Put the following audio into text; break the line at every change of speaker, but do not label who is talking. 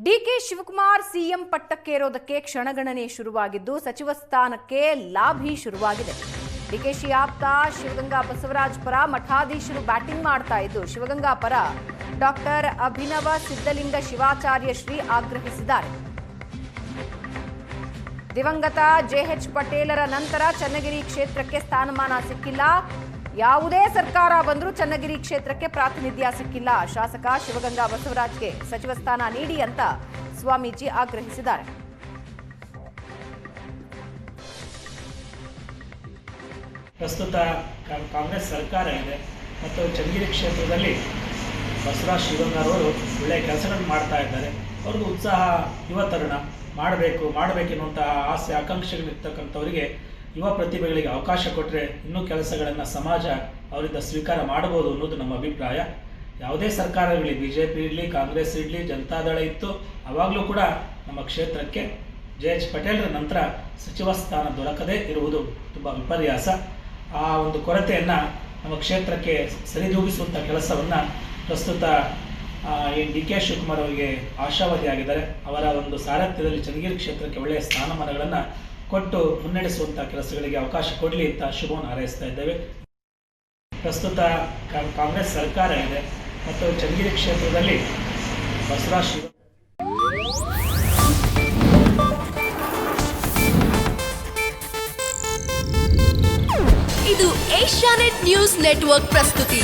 DK Shivakumar CM ಪಟ್ಟಕ್ಕೇರೋದಕ್ಕೆ ಕ್ಷಣಗಣನೆ ಶುರುವಾಗಿದ್ದು ಸಚಿವ ಸ್ಥಾನಕ್ಕೆ ಲಾಭಿ ಶುರುವಾಗಿದೆ. ಡಿಕೆಶಿ ಆಪ್ತ ಶಿವಗಂಗಾ ಬಸವರಾಜ್ ಪರ ಮಠಾಧೀಶರು ಬ್ಯಾಟಿಂಗ್ ಮಾಡ್ತಾ ಇದ್ದು ಶಿವಗಂಗಾ ಪರ ಡಾಕ್ಟರ್ ಅಭಿನವ ಸಿದ್ದಲಿಂಗ ಶಿವಾಚಾರ್ಯ ಶ್ರೀ ಆಗ್ರಹಿಸಿದ್ದಾರೆ. ದಿವಂಗತ ಜೆಎಚ್ ಪಟೇಲರ ನಂತರ ಚನ್ನಗಿರಿ ಕ್ಷೇತ್ರಕ್ಕೆ ಸ್ಥಾನಮಾನ ಸಿಕ್ಕಿಲ್ಲ. ಯಾವುದೇ ಸರ್ಕಾರ ಬಂದರೂ ಚನ್ನಗಿರಿ ಕ್ಷೇತ್ರಕ್ಕೆ ಪ್ರಾತಿನಿಧ್ಯ ಸಿಕ್ಕಿಲ್ಲ. ಶಾಸಕ ಶಿವಗಂಗಾ ಬಸವರಾಜ್ಗೆ ಸಚಿವ ಸ್ಥಾನ ನೀಡಿ ಅಂತ ಸ್ವಾಮೀಜಿ ಆಗ್ರಹಿಸಿದ್ದಾರೆ.
ಪ್ರಸ್ತುತ ಕಾಂಗ್ರೆಸ್ ಸರ್ಕಾರ ಇದೆ ಮತ್ತು ಚನ್ನಗಿರಿ ಕ್ಷೇತ್ರದಲ್ಲಿ ಬಸವರಾಜ್ ಶಿವಗಂಗಾರವರು ಒಳ್ಳೆಯ ಕೆಲಸಗಳನ್ನು ಮಾಡ್ತಾ ಇದ್ದಾರೆ. ಅವ್ರಿಗೂ ಉತ್ಸಾಹ, ಯುವ ತರುಣ ಮಾಡಬೇಕೆನ್ನುವಂತಹ ಆಸೆ ಆಕಾಂಕ್ಷೆಗಳಿರ್ತಕ್ಕಂಥವರಿಗೆ, ಯುವ ಪ್ರತಿಭೆಗಳಿಗೆ ಅವಕಾಶ ಕೊಟ್ಟರೆ ಇನ್ನೂ ಕೆಲಸಗಳನ್ನು ಸಮಾಜ ಅವರಿಂದ ಸ್ವೀಕಾರ ಮಾಡಬಹುದು ಅನ್ನೋದು ನಮ್ಮ ಅಭಿಪ್ರಾಯ. ಯಾವುದೇ ಸರ್ಕಾರಗಳು BJP ಇರಲಿ, ಕಾಂಗ್ರೆಸ್ ಇರಲಿ, ಜನತಾದಳ ಇತ್ತು, ಆವಾಗಲೂ ಕೂಡ ನಮ್ಮ ಕ್ಷೇತ್ರಕ್ಕೆ ಜೆಎಚ್ ಪಟೇಲರ ನಂತರ ಸಚಿವ ಸ್ಥಾನ ದೊರಕದೇ ಇರುವುದು ತುಂಬ ವಿಪರ್ಯಾಸ. ಆ ಒಂದು ಕೊರತೆಯನ್ನು ನಮ್ಮ ಕ್ಷೇತ್ರಕ್ಕೆ ಸರಿದೂಗಿಸುವಂಥ ಕೆಲಸವನ್ನು ಪ್ರಸ್ತುತ ಡಿಕೆ ಶಿವಕುಮಾರ್ ಅವರಿಗೆ ಆಶಾವಾದಿಯಾಗಿದ್ದಾರೆ. ಅವರ ಒಂದು ಸಾರಥ್ಯದಲ್ಲಿ ಚನ್ನಗಿರಿ ಕ್ಷೇತ್ರಕ್ಕೆ ಒಳ್ಳೆಯ ಸ್ಥಾನಮಾನಗಳನ್ನು ಕೊಟ್ಟು ಮುನ್ನಡೆಸುವಂಥ ಕೆಲಸಗಳಿಗೆ ಅವಕಾಶ ಕೊಡಲಿ ಅಂತ ಶುಭವನ್ನು ಹಾರೈಸ್ತಾ ಇದ್ದೇವೆ. ಪ್ರಸ್ತುತ ಕಾಂಗ್ರೆಸ್ ಸರ್ಕಾರ ಇದೆ ಮತ್ತು ಚನ್ನಗಿರಿ ಕ್ಷೇತ್ರದಲ್ಲಿ ಬಸವರಾಜ್
ಇದು ಏಷ್ಯಾನೆಟ್ ನ್ಯೂಸ್ ನೆಟ್ವರ್ಕ್ ಪ್ರಸ್ತುತಿ.